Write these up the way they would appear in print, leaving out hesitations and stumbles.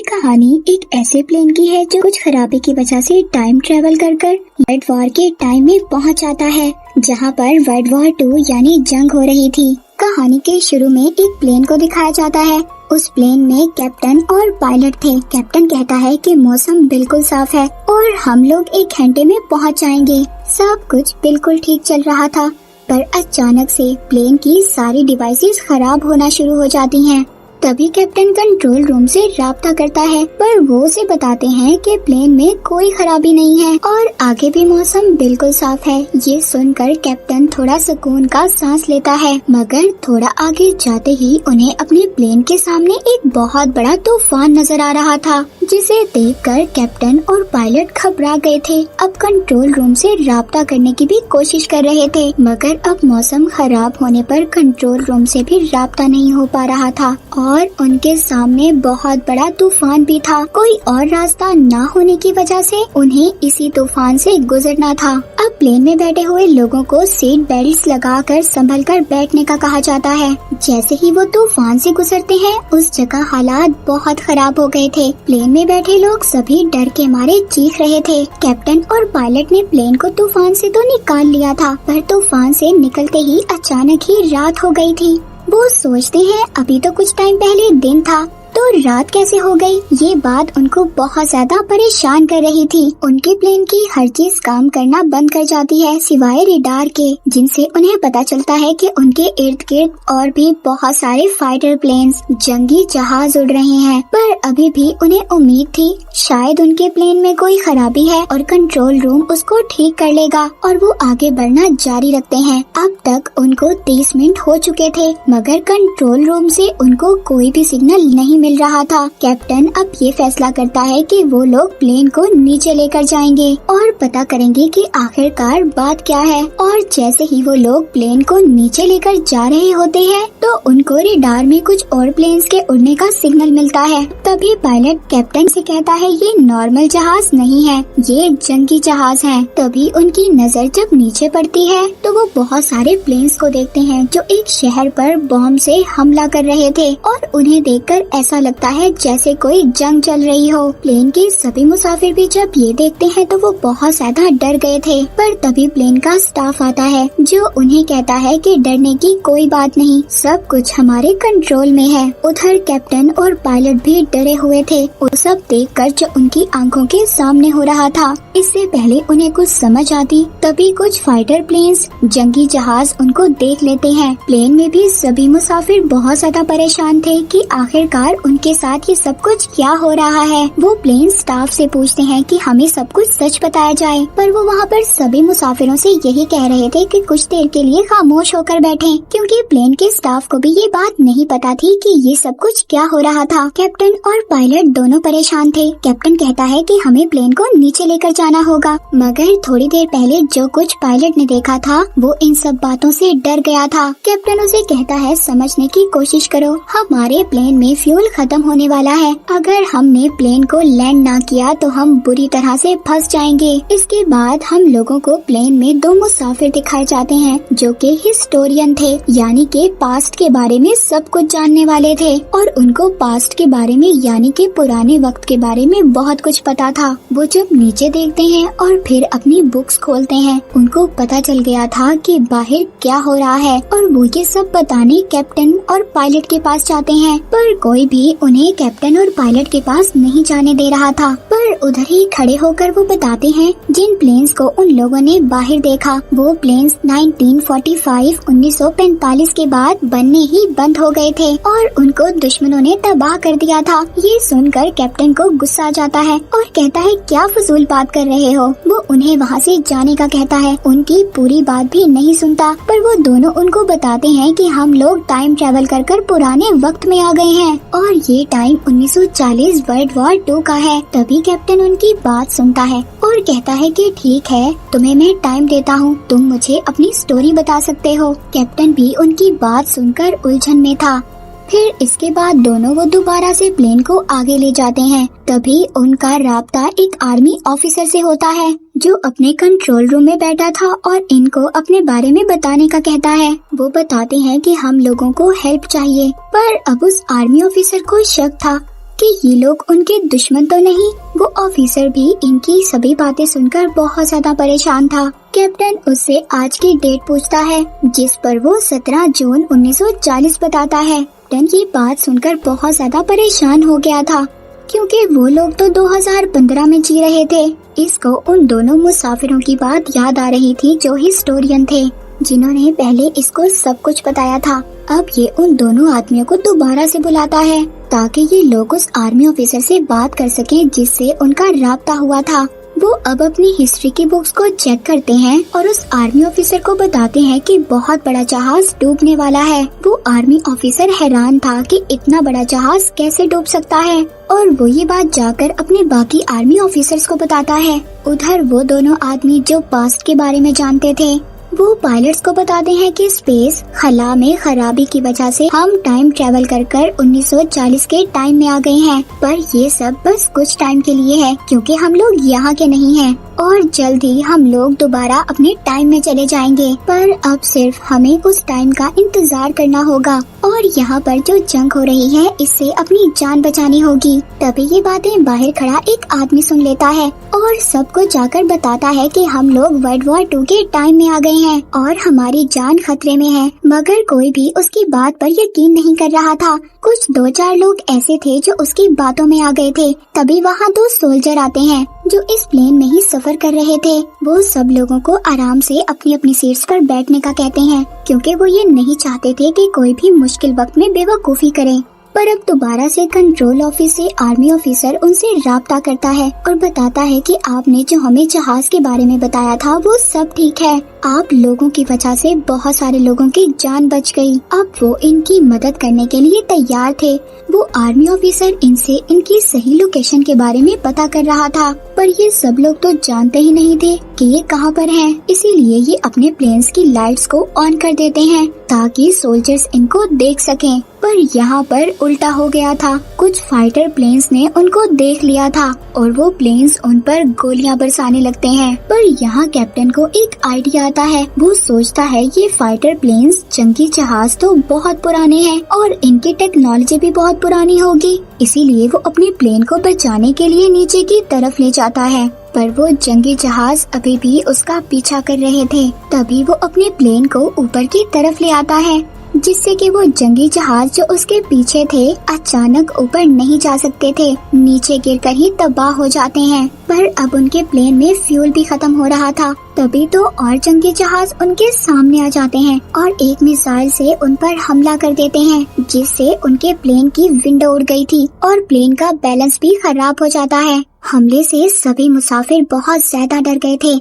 ये कहानी एक ऐसे प्लेन की है जो कुछ खराबी की वजह से टाइम ट्रेवल कर वर्ल्ड वॉर के टाइम में पहुंच जाता है, जहां पर वर्ल्ड वॉर 2 यानी जंग हो रही थी। कहानी के शुरू में एक प्लेन को दिखाया जाता है। उस प्लेन में कैप्टन और पायलट थे। कैप्टन कहता है कि मौसम बिल्कुल साफ है और हम लोग 1 घंटे में पहुंच जाएंगे। सब कुछ बिल्कुल ठीक चल रहा था, पर अचानक से प्लेन की सारी डिवाइसेस खराब होना शुरू हो जाती हैं। तभी कैप्टन कंट्रोल रूम से राब्ता करता है, पर वो उसे बताते हैं कि प्लेन में कोई खराबी नहीं है और आगे भी मौसम बिल्कुल साफ है। ये सुनकर कैप्टन थोड़ा सुकून का सांस लेता है, मगर थोड़ा आगे जाते ही उन्हें अपने प्लेन के सामने एक बहुत बड़ा तूफान नजर आ रहा था, जिसे देखकर कैप्टन और पायलट घबरा गए थे। अब कंट्रोल रूम से राब्ता करने की भी कोशिश कर रहे थे, मगर अब मौसम खराब होने पर कंट्रोल रूम से भी राब्ता नहीं हो पा रहा था और उनके सामने बहुत बड़ा तूफान भी था। कोई और रास्ता न होने की वजह से उन्हें इसी तूफान से गुजरना था। अब प्लेन में बैठे हुए लोगों को सीट बेल्ट्स लगाकर संभल कर बैठने का कहा जाता है। जैसे ही वो तूफान से गुजरते हैं, उस जगह हालात बहुत खराब हो गए थे। प्लेन में बैठे लोग सभी डर के मारे चीख रहे थे। कैप्टन और पायलट ने प्लेन को तूफान से तो निकाल लिया था, पर तूफान से निकलते ही अचानक ही रात हो गई थी। वो सोचते हैं अभी तो कुछ टाइम पहले दिन था, तो रात कैसे हो गई। ये बात उनको बहुत ज्यादा परेशान कर रही थी। उनके प्लेन की हर चीज काम करना बंद कर जाती है, सिवाय रेडार के, जिनसे उन्हें पता चलता है कि उनके इर्द गिर्द और भी बहुत सारे फाइटर प्लेन्स, जंगी जहाज उड़ रहे हैं। पर अभी भी उन्हें उम्मीद थी शायद उनके प्लेन में कोई खराबी है और कंट्रोल रूम उसको ठीक कर लेगा, और वो आगे बढ़ना जारी रखते हैं। अब तक उनको 30 मिनट हो चुके थे, मगर कंट्रोल रूम से उनको कोई भी सिग्नल नहीं मिल रहा था। कैप्टन अब ये फैसला करता है कि वो लोग प्लेन को नीचे लेकर जाएंगे और पता करेंगे कि आखिरकार बात क्या है। और जैसे ही वो लोग प्लेन को नीचे लेकर जा रहे होते हैं, तो उनको रेडार में कुछ और प्लेन्स के उड़ने का सिग्नल मिलता है। तभी पायलट कैप्टन से कहता है ये नॉर्मल जहाज नहीं है, ये जंगी जहाज है। तभी उनकी नजर जब नीचे पड़ती है, तो वो बहुत सारे प्लेन्स को देखते हैं जो एक शहर पर बॉम्ब से हमला कर रहे थे, और उन्हें देखकर ऐसा लगता है जैसे कोई जंग चल रही हो। प्लेन के सभी मुसाफिर भी जब ये देखते हैं तो वो बहुत ज्यादा डर गए थे। पर तभी प्लेन का स्टाफ आता है, जो उन्हें कहता है कि डरने की कोई बात नहीं, सब कुछ हमारे कंट्रोल में है। उधर कैप्टन और पायलट भी डरे हुए थे, वो सब देखकर जो उनकी आंखों के सामने हो रहा था। इससे पहले उन्हें कुछ समझ आती, तभी कुछ फाइटर प्लेन्स, जंगी जहाज उनको देख लेते हैं। प्लेन में भी सभी मुसाफिर बहुत ज्यादा परेशान थे कि आखिरकार उनके साथ ये सब कुछ क्या हो रहा है। वो प्लेन स्टाफ से पूछते हैं कि हमें सब कुछ सच बताया जाए, पर वो वहाँ पर सभी मुसाफिरों से यही कह रहे थे कि कुछ देर के लिए खामोश होकर बैठें, क्योंकि प्लेन के स्टाफ को भी ये बात नहीं पता थी कि ये सब कुछ क्या हो रहा था। कैप्टन और पायलट दोनों परेशान थे। कैप्टन कहता है कि हमें प्लेन को नीचे लेकर जाना होगा, मगर थोड़ी देर पहले जो कुछ पायलट ने देखा था वो इन सब बातों से डर गया था। कैप्टन उसे कहता है समझने की कोशिश करो, हमारे प्लेन में फ्यूल खत्म होने वाला है। अगर हमने प्लेन को लैंड ना किया तो हम बुरी तरह से फंस जाएंगे। इसके बाद हम लोगों को प्लेन में 2 मुसाफिर दिखाए जाते हैं, जो कि हिस्टोरियन थे, यानी के पास्ट के बारे में सब कुछ जानने वाले थे, और उनको पास्ट के बारे में यानी के पुराने वक्त के बारे में बहुत कुछ पता था। वो जब नीचे देखते हैं और फिर अपनी बुक्स खोलते हैं, उनको पता चल गया था कि बाहर क्या हो रहा है, और वो ये सब बताने कैप्टन और पायलट के पास जाते हैं, पर कोई भी उन्हें कैप्टन और पायलट के पास नहीं जाने दे रहा था। पर उधर ही खड़े होकर वो बताते हैं जिन प्लेन्स को उन लोगों ने बाहर देखा, वो प्लेन्स 1945 के बाद बनने ही बंद हो गए थे और उनको दुश्मनों ने तबाह कर दिया था। ये सुनकर कैप्टन को गुस्सा आ जाता है और कहता है क्या फजूल बात कर रहे हो। वो उन्हें वहाँ से जाने का कहता है, उनकी पूरी बात भी नहीं सुनता, पर वो दोनों उनको बताते हैं कि हम लोग टाइम ट्रेवल कर पुराने वक्त में आ गए हैं और ये टाइम 1940 वर्ल्ड वॉर 2 का है। तभी कैप्टन उनकी बात सुनता है और कहता है कि ठीक है, तुम्हें मैं टाइम देता हूँ, तुम मुझे अपनी स्टोरी बता सकते हो। कैप्टन भी उनकी बात सुनकर उलझन में था। फिर इसके बाद दोनों वो दोबारा से प्लेन को आगे ले जाते हैं। तभी उनका राब्ता एक आर्मी ऑफिसर से होता है, जो अपने कंट्रोल रूम में बैठा था और इनको अपने बारे में बताने का कहता है। वो बताते हैं कि हम लोगों को हेल्प चाहिए, पर अब उस आर्मी ऑफिसर को शक था कि ये लोग उनके दुश्मन तो नहीं। वो ऑफिसर भी इनकी सभी बातें सुनकर बहुत ज्यादा परेशान था। कैप्टन उससे आज की डेट पूछता है, जिस पर वो 17 जून 1940 बताता है। कैप्टन ये बात सुनकर बहुत ज्यादा परेशान हो गया था, क्योंकि वो लोग तो 2015 में जी रहे थे। इसको उन दोनों मुसाफिरों की बात याद आ रही थी जो हिस्टोरियन थे, जिन्होंने पहले इसको सब कुछ बताया था। अब ये उन दोनों आदमियों को दोबारा से बुलाता है ताकि ये लोग उस आर्मी ऑफिसर से बात कर सकें जिससे उनका राब्ता हुआ था। वो अब अपनी हिस्ट्री की बुक्स को चेक करते हैं और उस आर्मी ऑफिसर को बताते हैं कि बहुत बड़ा जहाज डूबने वाला है। वो आर्मी ऑफिसर हैरान था कि इतना बड़ा जहाज कैसे डूब सकता है, और वो ये बात जाकर अपने बाकी आर्मी ऑफिसर्स को बताता है। उधर वो दोनों आदमी जो पास्ट के बारे में जानते थे, वो पायलट्स को बताते हैं कि स्पेस खला में खराबी की वजह से हम टाइम ट्रेवल कर 1940 के टाइम में आ गए हैं। पर ये सब बस कुछ टाइम के लिए है, क्योंकि हम लोग यहाँ के नहीं हैं और जल्द ही हम लोग दोबारा अपने टाइम में चले जाएंगे। पर अब सिर्फ हमें उस टाइम का इंतजार करना होगा और यहाँ पर जो जंग हो रही है इससे अपनी जान बचानी होगी। तभी ये बातें बाहर खड़ा एक आदमी सुन लेता है और सबको जाकर बताता है कि हम लोग वर्ल्ड वॉर 2 के टाइम में आ गए हैं और हमारी जान खतरे में है। मगर कोई भी उसकी बात पर यकीन नहीं कर रहा था। कुछ 2-4 लोग ऐसे थे जो उसकी बातों में आ गए थे। तभी वहाँ 2 सोल्जर आते हैं जो इस प्लेन में ही सफर कर रहे थे। वो सब लोगों को आराम से अपनी अपनी सीट्स पर बैठने का कहते हैं, क्योंकि वो ये नहीं चाहते थे कि कोई भी मुश्किल वक्त में बेवकूफी करे। पर अब दोबारा से कंट्रोल ऑफिस से आर्मी ऑफिसर उनसे राब्ता करता है और बताता है कि आपने जो हमें जहाज के बारे में बताया था वो सब ठीक है। आप लोगों की वजह से बहुत सारे लोगों की जान बच गई। अब वो इनकी मदद करने के लिए तैयार थे। वो आर्मी ऑफिसर इनसे इनकी सही लोकेशन के बारे में पता कर रहा था, पर ये सब लोग तो जानते ही नहीं थे कि ये कहाँ पर हैं। इसीलिए ये अपने प्लेन्स की लाइट्स को ऑन कर देते हैं ताकि सोल्जर्स इनको देख सकें। पर यहाँ पर उल्टा हो गया था। कुछ फाइटर प्लेन्स ने उनको देख लिया था और वो प्लेन्स उन पर गोलियां बरसाने लगते हैं। पर यहाँ कैप्टन को एक आइडिया आता है। वो सोचता है ये फाइटर प्लेन्स जंगी जहाज तो बहुत पुराने हैं और इनकी टेक्नोलॉजी भी बहुत पुरानी होगी। इसीलिए वो अपने प्लेन को बचाने के लिए नीचे की तरफ ले जाता है। पर वो जंगी जहाज अभी भी उसका पीछा कर रहे थे। तभी वो अपने प्लेन को ऊपर की तरफ ले आता है, जिससे कि वो जंगी जहाज जो उसके पीछे थे अचानक ऊपर नहीं जा सकते थे, नीचे गिरकर ही तबाह हो जाते हैं। पर अब उनके प्लेन में फ्यूल भी खत्म हो रहा था। तभी तो और जंगी जहाज उनके सामने आ जाते हैं और एक मिसाइल से उन पर हमला कर देते हैं, जिससे उनके प्लेन की विंडो उड़ गई थी और प्लेन का बैलेंस भी खराब हो जाता है। हमले से सभी मुसाफिर बहुत ज्यादा डर गए थे।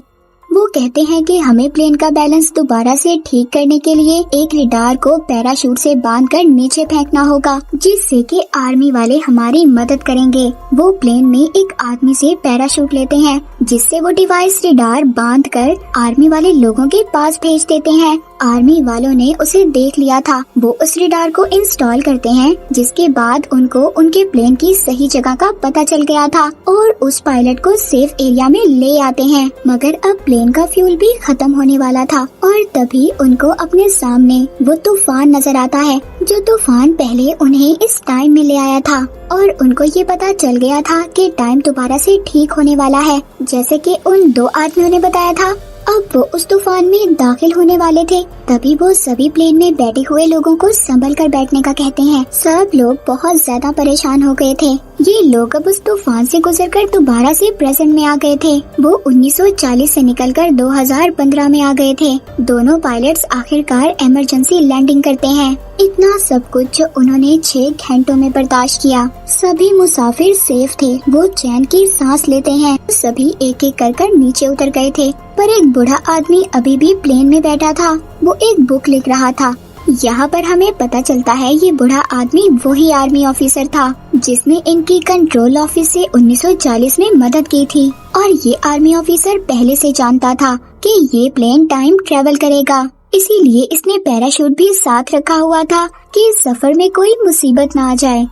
वो कहते हैं कि हमें प्लेन का बैलेंस दोबारा से ठीक करने के लिए एक रडार को पैराशूट से बांधकर नीचे फेंकना होगा, जिससे कि आर्मी वाले हमारी मदद करेंगे। वो प्लेन में एक आदमी से पैराशूट लेते हैं, जिससे वो डिवाइस रडार बांधकर आर्मी वाले लोगों के पास भेज देते हैं। आर्मी वालों ने उसे देख लिया था। वो उस रडार को इंस्टॉल करते हैं, जिसके बाद उनको उनके प्लेन की सही जगह का पता चल गया था और उस पायलट को सेफ एरिया में ले आते हैं। मगर अब प्लेन का फ्यूल भी खत्म होने वाला था और तभी उनको अपने सामने वो तूफान नजर आता है, जो तूफान पहले उन्हें इस टाइम में ले आया था। और उनको ये पता चल गया था कि टाइम दोबारा से ठीक होने वाला है, जैसे कि उन 2 आदमियों ने बताया था। अब वो उस तूफान में दाखिल होने वाले थे। तभी वो सभी प्लेन में बैठे हुए लोगों को संभल कर बैठने का कहते हैं। सब लोग बहुत ज्यादा परेशान हो गए थे। ये लोग अब उस तूफान से गुजरकर दोबारा से प्रेजेंट में आ गए थे। वो 1940 से निकलकर 2015 में आ गए थे। दोनों पायलट्स आखिरकार इमरजेंसी लैंडिंग करते हैं। इतना सब कुछ जो उन्होंने 6 घंटों में बर्दाश्त किया। सभी मुसाफिर सेफ थे। वो चैन की सांस लेते हैं। सभी एक एक कर नीचे उतर गए थे, पर एक बूढ़ा आदमी अभी भी प्लेन में बैठा था। वो एक बुक लिख रहा था। यहाँ पर हमें पता चलता है ये बूढ़ा आदमी वही आर्मी ऑफिसर था जिसने इनकी कंट्रोल ऑफिस से 1940 में मदद की थी। और ये आर्मी ऑफिसर पहले से जानता था कि ये प्लेन टाइम ट्रेवल करेगा, इसीलिए इसने पैराशूट भी साथ रखा हुआ था कि सफर में कोई मुसीबत ना आ जाए।